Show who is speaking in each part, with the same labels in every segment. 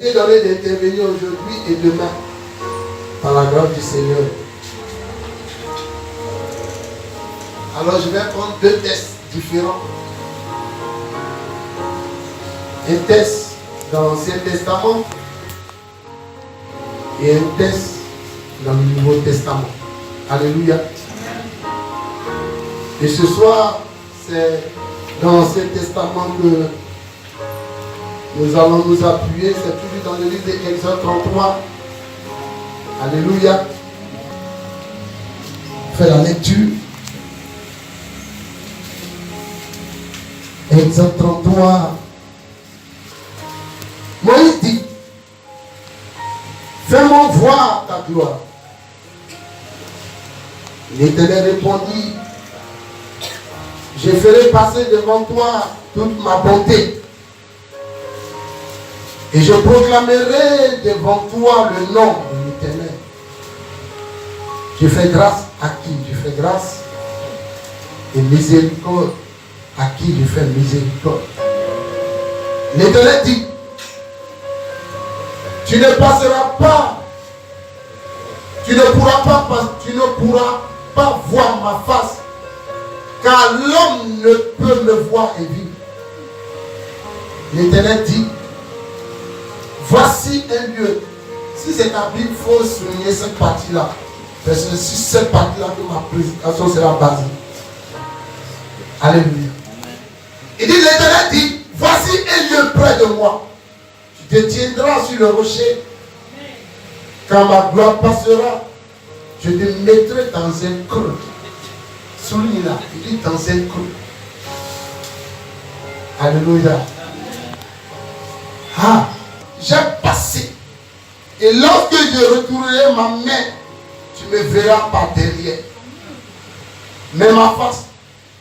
Speaker 1: est donné d'intervenir aujourd'hui et demain par la grâce du Seigneur. Alors je vais prendre deux tests différents. Un test dans l'Ancien Testament et un test dans le Nouveau Testament. Alléluia. Et ce soir, c'est dans l'Ancien Testament que nous allons nous appuyer. C'est toujours dans le livre d'Exode 33. Alléluia. Fais la lecture. Exode 33. Moïse dit, fais-moi voir ta gloire. L'Éternel répondit, je ferai passer devant toi toute ma bonté. Et je proclamerai devant toi le nom de l'Éternel. Je fais grâce à qui? Je fais grâce et miséricorde à qui je fais miséricorde. L'Éternel dit, tu ne passeras pas, tu ne pourras pas voir ma face, car l'homme ne peut me voir et vivre. L'Éternel dit, voici un lieu. Si c'est ta Bible, il faut souligner cette partie-là. Parce que c'est cette partie-là que ma prédication sera basée. Alléluia. Il dit, l'Éternel dit, voici un lieu près de moi. Tu te tiendras sur le rocher. Quand ma gloire passera, je te mettrai dans un creux. Souligne là, il dit dans un creux. Alléluia. Ah, j'ai passé. Et lorsque je retournerai ma main, tu me verras par derrière. Mais ma face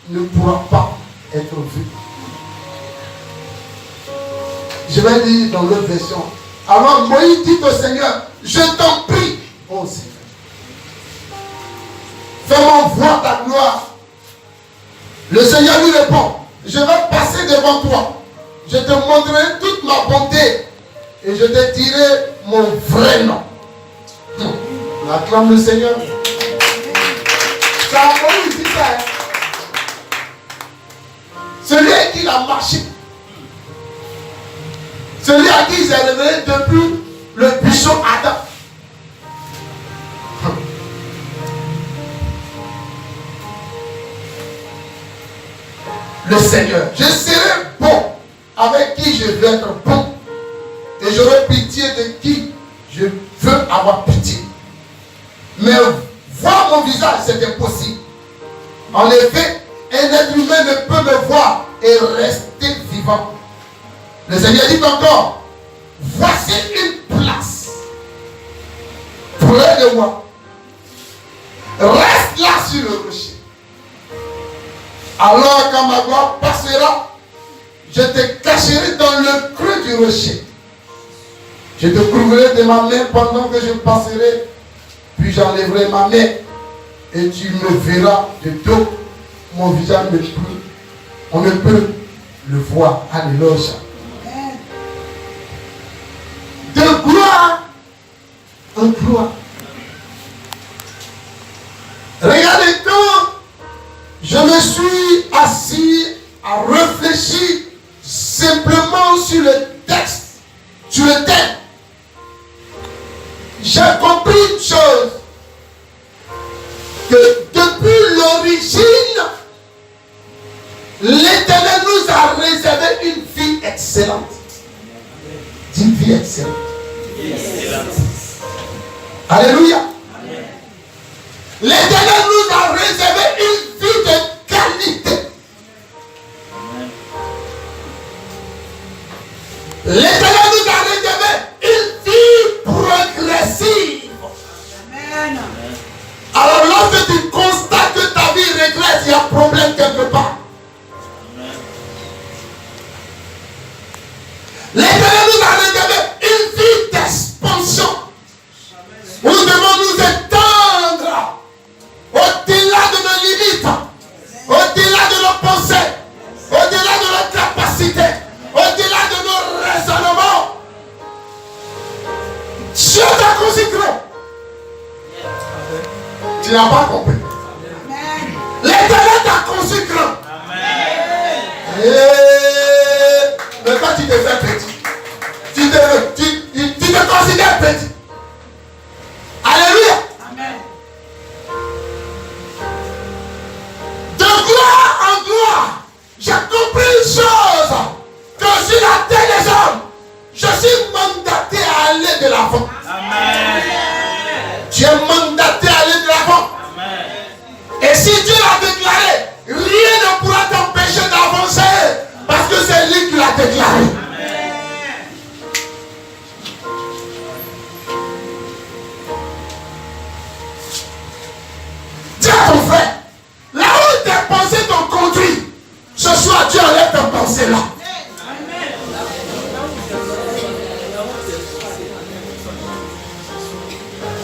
Speaker 1: ne pourra pas être vue. Je vais lire dans l'autre version. Alors Moïse dit au Seigneur, je t'en prie, oh Seigneur, fais-moi voir ta gloire. Le Seigneur lui répond, je vais passer devant toi. Je te montrerai toute ma bonté et je te dirai mon vrai nom. On acclame le Seigneur. Ça a Moïse dit ça. Celui à qui il a marché. Celui à qui il s'est révélé depuis le buisson Adam. Le Seigneur, je serai bon avec qui je veux être bon. Et j'aurai pitié de qui je veux avoir pitié. Mais voir mon visage, c'est impossible. En effet, un être humain ne peut me voir et rester vivant. Le Seigneur dit encore, voici une place près de moi. Reste là sur le rocher. Alors quand ma gloire passera, je te cacherai dans le creux du rocher. Je te couvrirai de ma main pendant que je passerai, puis j'enlèverai ma main et tu me verras de dos. Mon visage ne peut, on ne peut le voir. Alléluia. De gloire en gloire. Regardez, quand je me suis assis à réfléchir simplement sur le texte, sur le thème, j'ai compris une chose, que depuis l'origine, l'Éternel nous a réservé une vie excellente. Une vie excellente. Alléluia. L'Éternel nous a réservé une vie de qualité. L'Éternel nous a réservé une vie progressive. Amen. Alors lorsque tu constates que ta vie régresse, il y a un problème quelque part. L'Éternel nous a réservé une vie d'expansion. Nous devons nous étendre au t'a conçu grand. Tu n'as pas compris. L'Éternel t'a conçu grand. Mais quand tu te fais petit, tu te considères petit. Alléluia.
Speaker 2: Amen.
Speaker 1: De gloire en gloire, j'ai compris une chose, que sur la terre des hommes, je suis mandaté à aller de l'avant.
Speaker 2: Amen.
Speaker 1: Tu es mandaté à aller de l'avant.
Speaker 2: Amen.
Speaker 1: Et si Dieu l'a déclaré, rien ne pourra t'empêcher d'avancer, parce que c'est lui qui l'a déclaré. Dis à ton frère, là où tes pensées t'ont conduit, ce soir Dieu enlève tes pensées là.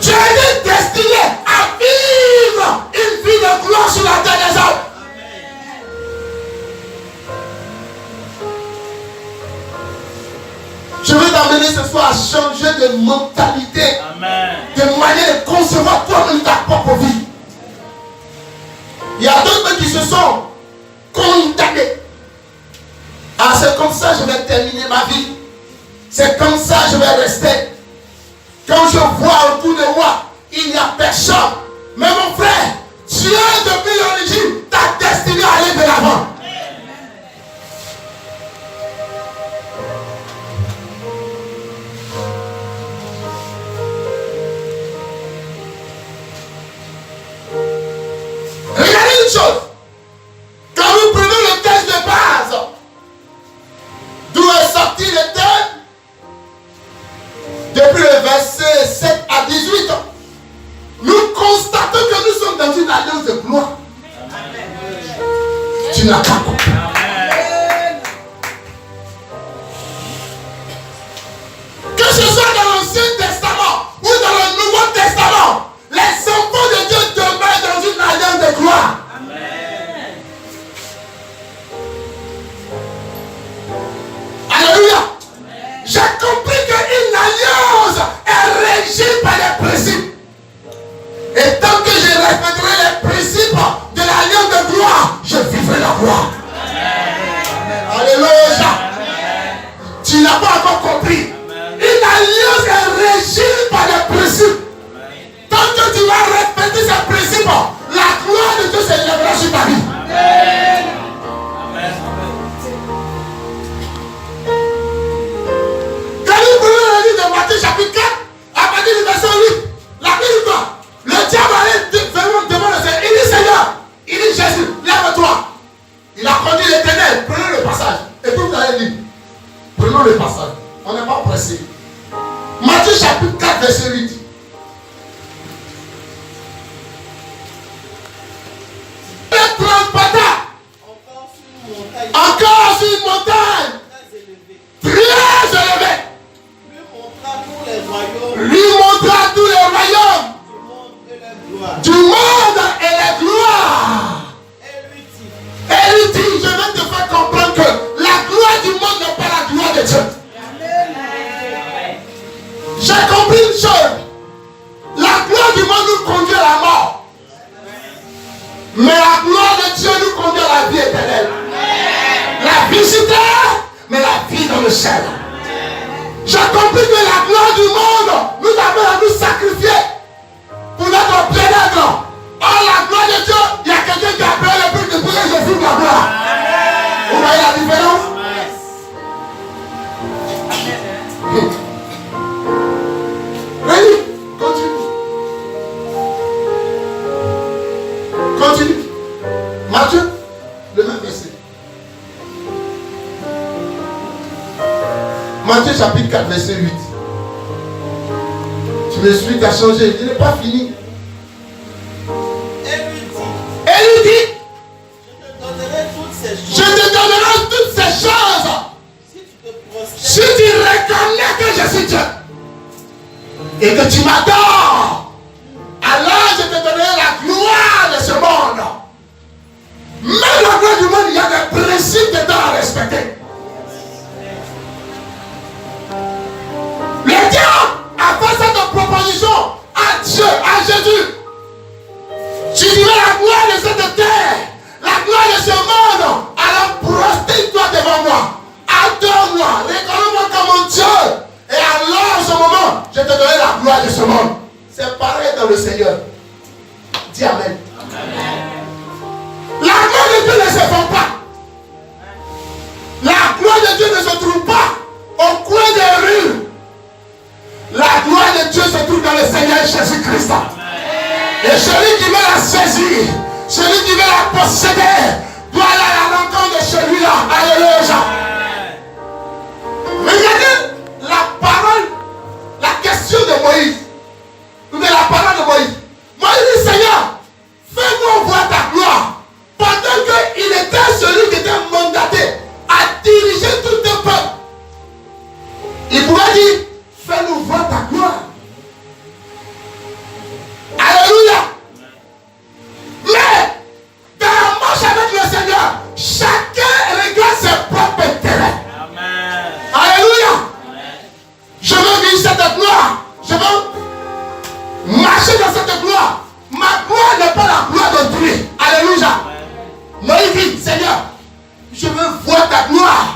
Speaker 1: Tu as été destiné à vivre une vie de gloire sur la terre des hommes. Je veux t'amener ce soir à changer de mentalité, de manière de concevoir toi-même ta propre vie. Il y a d'autres qui se sont condamnés. Ah, c'est comme ça que je vais terminer ma vie. C'est comme ça que je vais rester. Quand je vois autour de moi, il n'y a personne. Mais mon frère, Dieu depuis l'origine t'a destiné à aller de l'avant. Regardez une chose. Quand vous prenez le texte de base, d'où est sorti le thème, depuis le verset 7 à 18, nous constatons que nous sommes dans une alliance de gloire. Tu n'as pas compris. Que ce soit dans l'Ancien Testament ou dans le Nouveau Testament, les enfants de Dieu demeurent dans une alliance de gloire. Alléluia. J'ai compris qu'une alliance est régie par les principes. Et tant que je respecterai les principes de l'alliance de gloire, je vivrai la gloire. Alléluia. Tu n'as pas encore compris. Une alliance est régie par les principes. Tant que tu vas respecter ces principes, la gloire de Dieu s'élèvera sur ta vie. Quand nous prenons le livre de Matthieu chapitre 4, à partir du verset 8, la Bible dit quoi? Le diable allait devant le Seigneur. Il dit Seigneur, il dit Jésus, lève-toi. Il a conduit l'Éternel. Prenez le passage. Et puis vous allez lire. Prenons le passage. On n'est pas pressé. Matthieu chapitre 4, verset 8. Le transporta encore sur une montagne très élevée. Lui montra tous les royaumes du monde et les gloires. Et lui dit, je vais te faire comprendre que la gloire du monde n'est pas la gloire de Dieu. J'ai compris une chose. La gloire du monde nous conduit à la mort. Mais la gloire de Dieu nous conduit à la vie éternelle. La vie sur terre, mais la vie dans le ciel. J'ai compris que la gloire du monde nous amène à nous sacrifier pour notre bien-être. Or, la gloire de Dieu, il y a quelqu'un qui a payé le prix de pour que je vive la gloire. Vous voyez la différence? Rémi, continue. Continue. Matthieu, le même verset. Matthieu chapitre 4, verset 8. Tu me suis, tu as changé. Il n'est pas fini. Elle lui dit, je te donnerai toutes ces choses. Si tu reconnais que je suis Dieu et que tu m'adores, alors je te donnerai la gloire de ce monde. Même la gloire du monde, il y a des principes dedans à respecter. Le diable a fait cette proposition je te donnerai la gloire de ce monde. C'est pareil dans le Seigneur. Dis Amen. La gloire de Dieu ne se vend pas. La gloire de Dieu ne se trouve pas au coin des rues. La gloire de Dieu se trouve dans le Seigneur Jésus-Christ. Et celui qui veut la saisir, celui qui veut la posséder, doit aller à la rencontre de celui-là. Alléluia. Regardez la parole, la question de Moïse. Ou de la parole de Moïse. Moïse dit, Seigneur, fais-moi voir ta gloire. Pendant qu'il était celui qui était mandaté à diriger tout le peuple. Il pouvait dire, fais-nous voir ta gloire. Alléluia. Mais, dans la marche avec le Seigneur, chacun regarde ses propres intérêts. Amen. Alléluia. Amen. Je veux vivre cette gloire. Je veux marcher dans cette gloire. Ma gloire n'est pas la gloire d'autrui. Alléluia. Moïse dit, Seigneur, je veux voir ta gloire.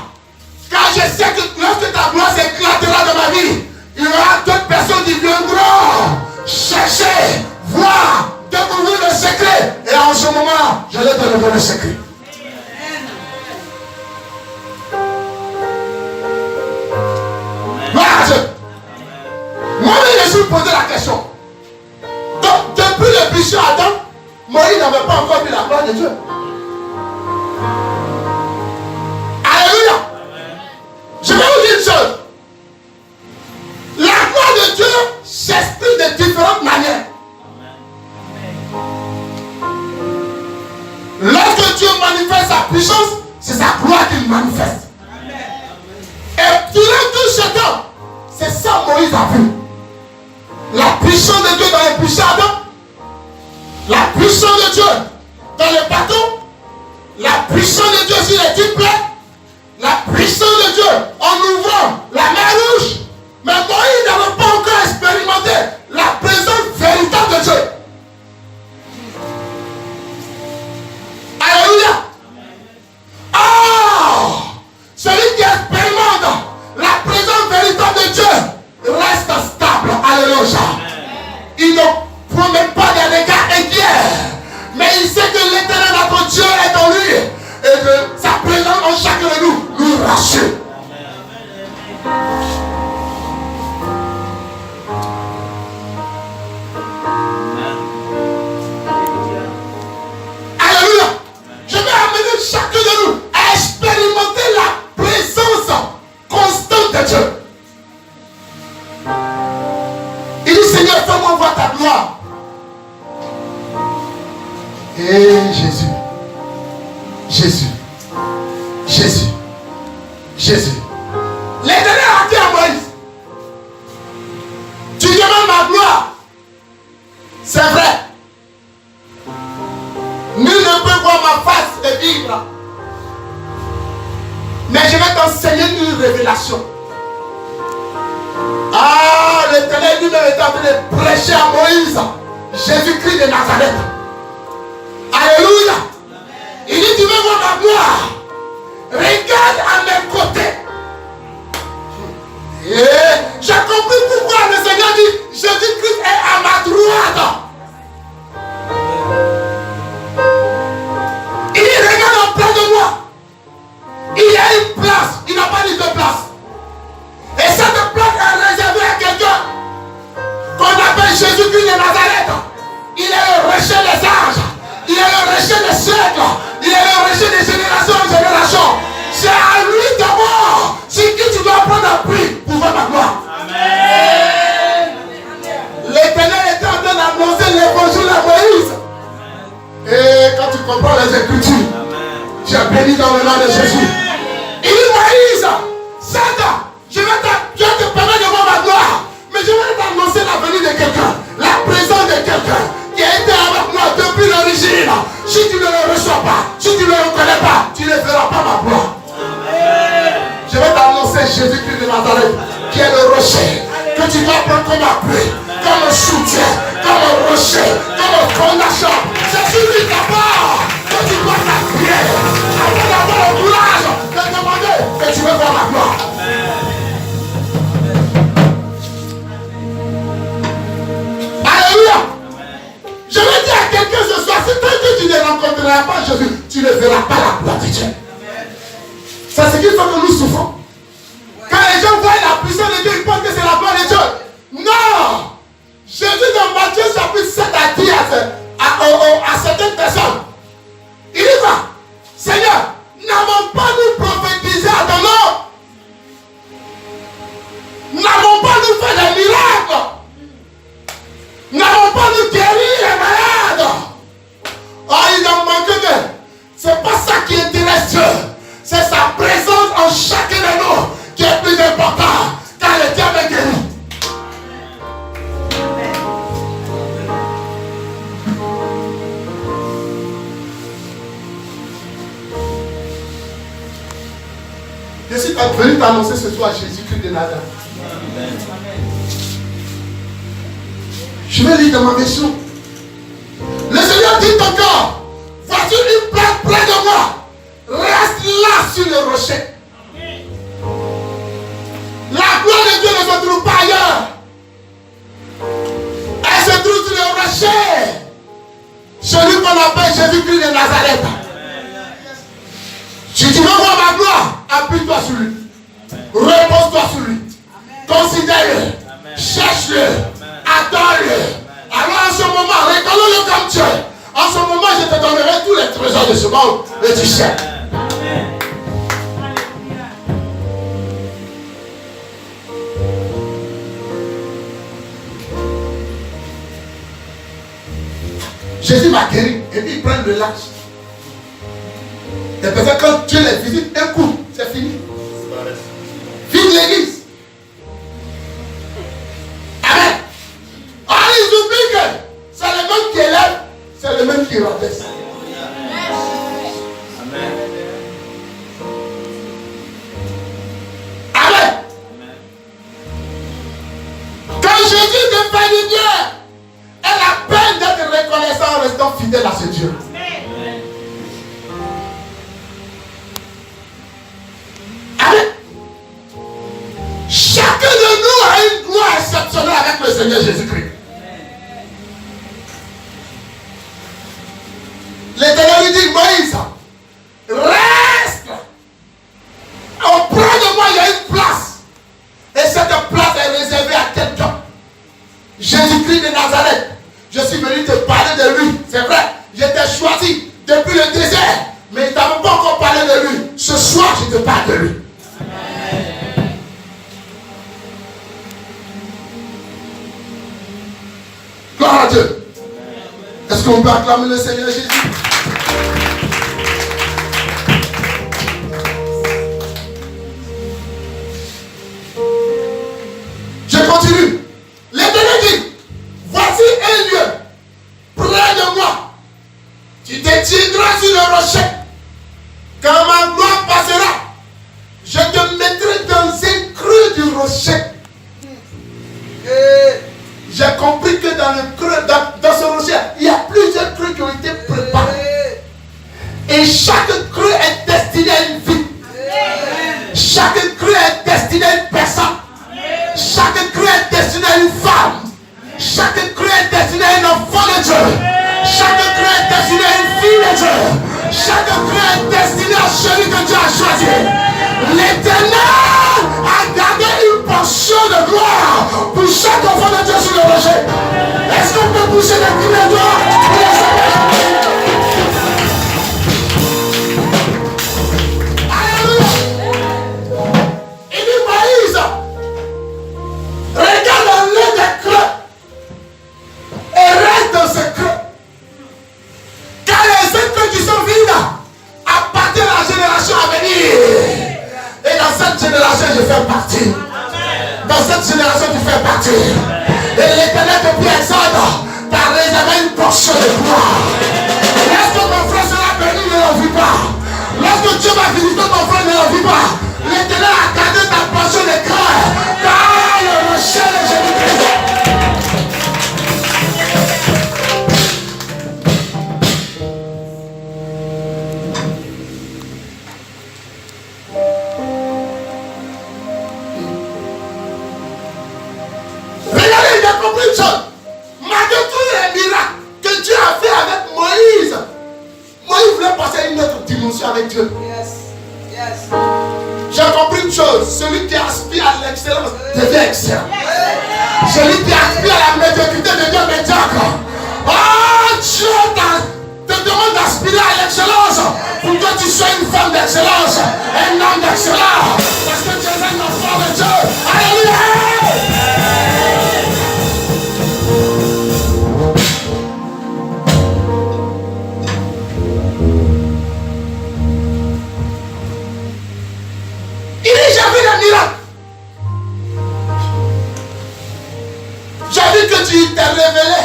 Speaker 1: Car je sais que lorsque ta gloire s'éclatera dans ma vie, il y aura d'autres personnes qui viendront chercher, voir, découvrir le secret. Et en ce moment, je vais te donner le secret. Gloire à Dieu. Moi, je me suis posé la question. Donc, depuis le péché Adam, Moïse n'avait pas encore vu la gloire de Dieu. Alléluia. Je vais vous dire une chose. La gloire de Dieu s'exprime de différentes manières. Lorsque Dieu manifeste sa puissance, c'est sa gloire qu'il manifeste. Et durant tout ce temps, c'est ça Moïse a vu. La puissance de Dieu dans le péché Adam, la puissance de Dieu dans le bateau, la puissance de Dieu sur les 10 plaies, la puissance de Dieu en ouvrant la mer rouge. Mais Moïse n'avait pas encore expérimenté la présence véritable de Dieu. Alléluia. Oh, celui qui expérimente la présence véritable de Dieu reste stable. Alléluia. Il ne promet pas des dégâts inquiets. Mais il sait que l'éternel notre Dieu est en lui. Et que sa présence en chacun de nous rassure. Alléluia. Je vais amener chacun de nous à expérimenter la présence constante de Dieu. Il dit, Seigneur, fais-moi voir ta gloire. Et Jésus. Jésus. Jésus. Jésus. L'Éternel a dit à Moïse, tu demandes ma gloire. C'est vrai. Nul ne peut voir ma face et vivre. Mais je vais t'enseigner une révélation. Ah, l'Éternel lui-même est en train de prêcher à Moïse Jésus-Christ de Nazareth. Alléluia. Il dit, tu veux voir ma gloire? Regarde à mes côtés. Et j'ai compris pourquoi le Seigneur dit, Jésus-Christ est à ma droite. Il dit, regarde auprès de moi. Il y a une place. Il n'a pas dit de place. Et cette place est réservée à quelqu'un qu'on appelle Jésus-Christ de Nazareth. Il est le rocher des âges. Il est le rocher des siècles. Il est le rocher des générations en génération. C'est à lui d'abord sur qui tu dois prendre appui pour voir ma gloire. Amen. L'Éternel était en train d'annoncer l'évangile à Moïse. Et quand tu comprends les Écritures, tu es béni dans le nom de Jésus. Il dit, Moïse, Satan, je vais te permettre de voir ma gloire, mais je vais t'annoncer la venue de quelqu'un, la présence de quelqu'un qui a été avec moi depuis l'origine. Si tu ne le reçois pas, si tu ne le reconnais pas, tu ne verras pas ma gloire. Je vais t'annoncer Jésus-Christ de Nazareth, qui est le rocher, que tu dois prendre comme appui, comme un soutien, comme un rocher, comme une fondation. C'est celui d'abord que tu dois t'appuyer, afin d'avoir le courage de demander que tu veux voir ma gloire. ne verras pas la gloire de Dieu. C'est ce qui fait que nous souffrons. Quand les gens voient la puissance de Dieu, ils pensent que c'est la gloire de Dieu. Non! Jésus dans Matthieu chapitre 7 a dit à certaines personnes, il y va, Seigneur, n'avons pas nous prophétisé à ton nom? N'avons pas nous fait des miracles? N'avons pas nous guéri les malades? Oh, il en manque que c'est pas ça qui intéresse Dieu. C'est sa présence en chacun de nous qui est plus important. Car le diable est guéri. Je suis venu t'annoncer ce soir Jésus-Christ de Nazareth. Je vais lire dans ma version. Le Seigneur dit encore, voici une plaque près de moi. Reste là sur le rocher. La gloire de Dieu ne se trouve pas ailleurs. Elle se trouve sur le rocher. Celui qu'on appelle Jésus-Christ de Nazareth. Si tu veux voir ma gloire, appuie-toi sur lui. Repose-toi sur lui. Considère-le. Cherche-le. Adore-le. Alors en ce moment, reconnais-le comme Dieu. En ce moment, je te donnerai tous les trésors de ce monde et du ciel. Jésus m'a guéri et puis il prend le large. Et peut-être quand Dieu les visite, un coup, c'est fini. Vive l'église. Amen. Ah, ils oublient que c'est le même qui élève, c'est le même qui rabaisse. Amen. Amen. Quand Jésus te fait du bien, elle a peine d'être reconnaissant en restant fidèle à ce Dieu. Amen. Chacun de nous a une gloire exceptionnelle avec le Seigneur Jésus-Christ. L'Éternel lui dit, Moïse, reste. Auprès de moi, il y a une place. Et cette place est réservée à quelqu'un. Jésus-Christ de Nazareth. Je suis venu te parler de lui. C'est vrai, je t'ai choisi depuis le désert. Mais il ne t'avait pas encore parlé de lui. Ce soir, je te parle de lui. Gloire à Dieu. Est-ce qu'on peut acclamer le Seigneur Jésus? Je continue. L'Éternel dit, voici un lieu près de moi. Tu te tiendras sur le rocher. Quand ma gloire passera, je te mettrai dans un creux du rocher. Et j'ai compris que dans le creux, dans ce rocher, il y a plusieurs creux qui ont été préparés. Et chaque creux est destiné à une vie. Chaque creux est destiné à une personne. Chaque creux est destiné à une femme. Chaque creux est destiné à un enfant de Dieu. Chaque creux est destiné à une fille de Dieu. Chaque creux est destiné à celui que Dieu a choisi. L'Éternel a gardé une portion de gloire pour chaque enfant de Dieu sur le rocher. Est-ce qu'on peut pousser des cris de gloire pour les Seigneurs? Alléluia. Il dit Moïse, regarde l'un des creux et reste dans ce creux. Car les creux qui sont vides appartiennent à la génération à venir. Et dans cette génération, je fais partie. Dans cette génération, tu fais partie. Et l'Éternel depuis Exode t'a réservé une portion de gloire. Lorsque ton frère sera béni, ne l'en vit pas. Lorsque Dieu va visiter ton frère, ne l'en vit pas. L'Éternel a gardé ta portion de cœur dans le rocher de Jésus-Christ. Regardez, il a compris une chose. Malgré tous les miracles que Dieu a fait avec Moïse, Moïse voulait passer à une autre avec Dieu. J'ai compris une chose. Celui qui aspire à l'excellence devient excellent. Celui qui aspire à la médiocrité devient médiocre. Oh, Dieu te demande d'aspirer à l'excellence pour que tu sois une femme d'excellence, un homme d'excellence. Parce que tu es un enfant de Dieu. Alléluia! Il dit, j'ai vu le miracle. J'ai vu que tu t'es révélé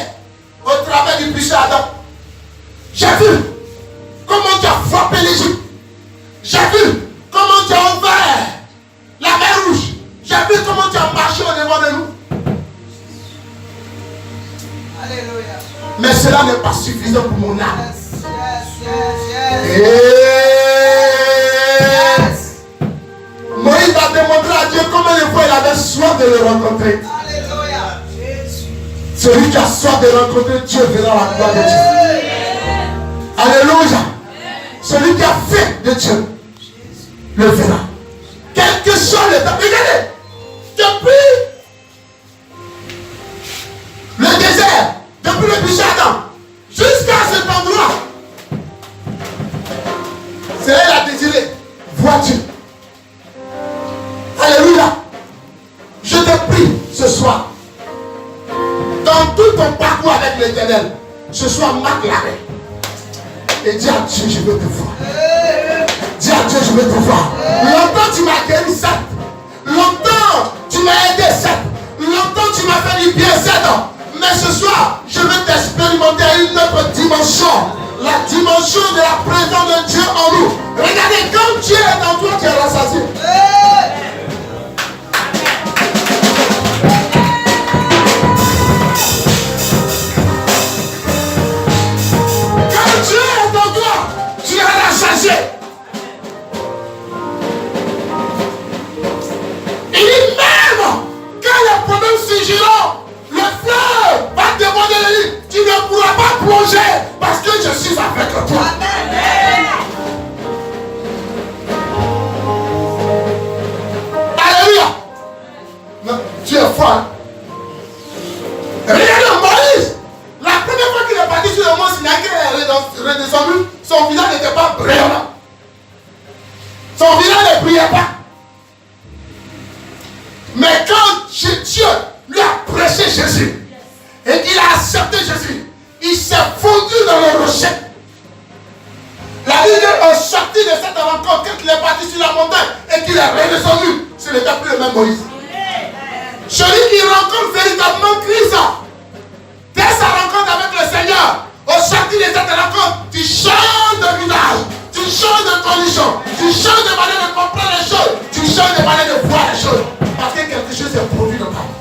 Speaker 1: au travers du péché Adam. J'ai vu comment tu as frappé l'Égypte. J'ai vu comment tu as ouvert la mer rouge. J'ai vu comment tu as marché au devant de nous. Alléluia. Mais cela n'est pas suffisant pour mon âme. Moïse a démontré à Dieu combien de fois il avait soif de le rencontrer. Alléluia. Celui qui a soif de rencontrer Dieu verra la gloire de Dieu. Alléluia. Celui qui a faim de Dieu le verra. Quel que soit le temps. Regardez. Depuis le désert, depuis le péché Adam, jusqu'à cet endroit, c'est là qu'il a désiré voir Dieu. Alléluia. Je te prie ce soir, dans tout ton parcours avec l'Éternel, ce soir marque l'arrêt. Et dis à Dieu, je veux te voir. Dis à Dieu, je veux te voir. Longtemps tu m'as guéri, certes. Longtemps tu m'as aidé, certes. Longtemps tu m'as fait du bien, certes. Mais ce soir, je veux t'expérimenter à une autre dimension. La dimension de la présence de Dieu en nous. Regardez, quand Dieu est dans toi, tu es rassasié. Dieu est en toi, tu es rassasié. Il dit même quand les problèmes surgiront, le fleuve va te demander de lui, tu ne pourras pas plonger parce que je suis avec toi. Alléluia. Non, tu es fort. Hein? Regarde Moïse. La première fois qu'il est parti sur le mont Sinaï, qu'il est redescendu, son visage n'était pas brillant. Son visage ne brillait pas. Mais quand Dieu lui a prêché Jésus et qu'il a accepté Jésus, il s'est fondu dans le rocher. La Bible est sorti de cette rencontre quand il est parti sur la montagne et qu'il est redescendu. Ce n'était plus le même Moïse. Celui qui rencontre véritablement Christ, dès sa rencontre avec le Seigneur, au sortir de cette rencontre, tu changes de visage, tu changes de condition, tu changes de manière de comprendre les choses, tu changes de manière de voir les choses. Parce que quelque chose est produit dans ta vie.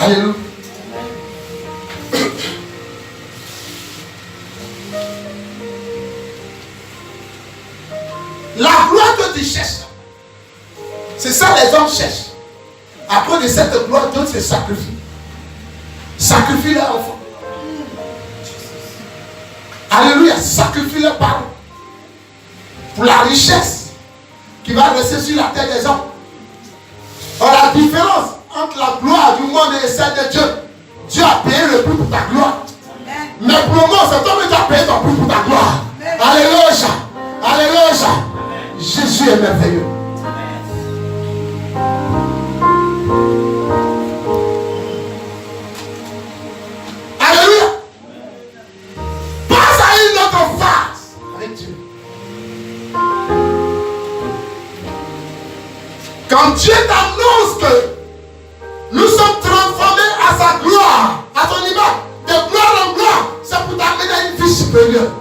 Speaker 1: Alléluia. La gloire que tu cherches, c'est ça les hommes cherchent. Après de cette gloire, d'autres se sacrifient. Sacrifie leur enfant. Alléluia, sacrifie leurs parents. Pour la richesse qui va rester sur la terre des hommes. Or, la différence entre la gloire du monde et celle de Dieu, Dieu a payé le prix pour ta gloire. Mais pour le moment, c'est toi qui as payé ton prix pour ta gloire. Alléluia. Alléluia. Jésus est merveilleux. Alléluia. Passe à une autre phase avec Dieu. Quand Dieu t'annonce que nous sommes transformés à sa gloire, à son image, de gloire en gloire, c'est pour t'amener à une vie supérieure.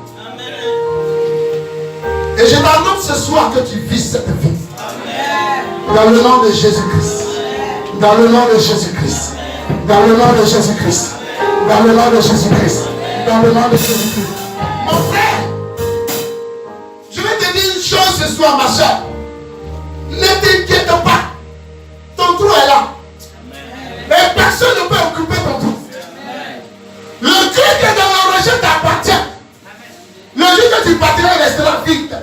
Speaker 1: Et je t'annonce ce soir que tu vis cette vie. Amen. Dans le nom de Jésus-Christ. Dans le nom de Jésus-Christ. Dans le nom de Jésus-Christ. Dans le nom de Jésus-Christ. Dans le nom de Jésus-Christ. Mon frère, je vais te dire une chose ce soir, ma soeur. Ne t'inquiète pas. Ton trou est là. Et personne ne peut occuper ton trou. Le cri qui est dans le rocher t'appartient. Le jour que tu partiras, il restera vide.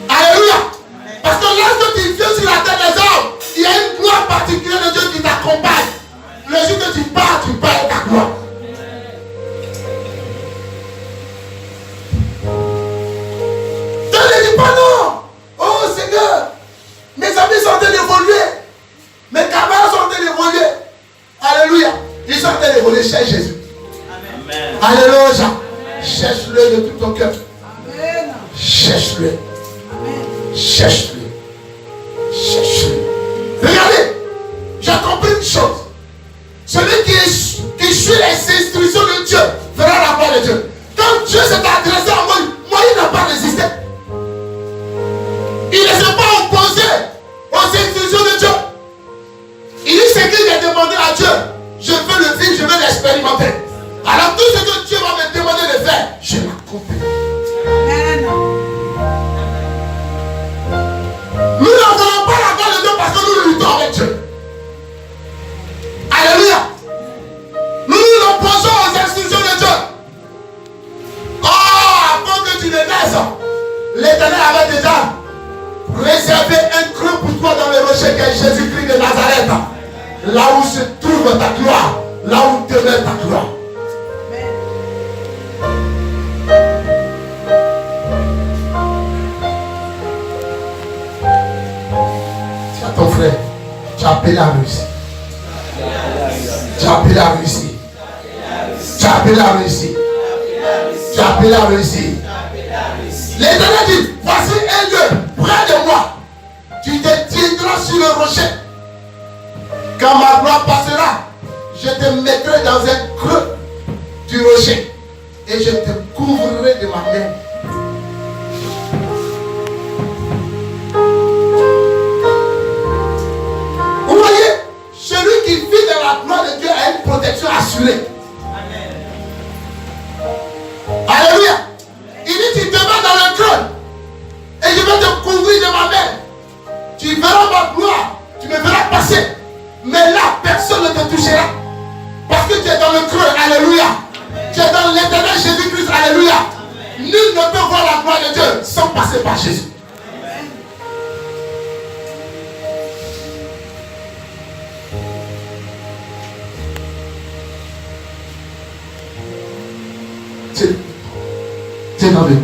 Speaker 1: Alléluia. Parce que lorsque tu viens sur la terre des hommes, il y a une gloire particulière de Dieu qui t'accompagne. Le jour que tu pars avec ta gloire. Tu ne dis pas non. Oh Seigneur, mes amis sont en train d'évoluer. Mes camarades sont en train d'évoluer. Alléluia. Ils sont en train d'évoluer chez Jésus. Amen. Alléluia. Cherche-le de tout ton cœur. Amen. Cherche-le. Amen. Cherche-le. Cherche-le. Regardez, j'ai compris une chose. Celui qui suit les instructions de Dieu verra la gloire de Dieu. Quand Dieu s'est adressé à Moïse, Moïse n'a pas résisté. Il ne s'est pas opposé aux instructions de Dieu. Il dit ce qu'il a demandé à Dieu. Je veux le vivre, je veux l'expérimenter. Alors tout ce que Dieu va me demander de faire, je l'accomplis. Amen. Nous n'avons pas la gloire de Dieu parce que nous luttons avec Dieu. Alléluia. Nous nous opposons aux instructions de Dieu. Oh, avant que tu ne naisses, l'Éternel avait déjà réservé un creux pour toi dans le rocher qui est Jésus-Christ de Nazareth. Là où se trouve ta gloire, là où demeure ta gloire. Tu as ton frère, tu as appelé à réussir. Tu as appelé à réussir. Tu as appelé à réussir. Tu as appelé à réussir. L'Éternel dit, voici un lieu près de moi. Tu te tiendras sur le rocher. Quand ma gloire passera, je te mettrai dans un creux du rocher et je te couvrirai de ma main. Vous voyez, celui qui vit dans la gloire de Dieu a une protection assurée. Amen. Alléluia. Il dit, tu demeures dans le creux et je vais te couvrir de ma main. Tu verras ma gloire, tu me verras passer. Mais là, personne ne te touchera. Parce que tu es dans le creux. Alléluia. Amen. Tu es dans l'éternel Jésus-Christ. Alléluia. Amen. Nul ne peut voir la gloire de Dieu sans passer par Jésus. Amen. Tiens dans le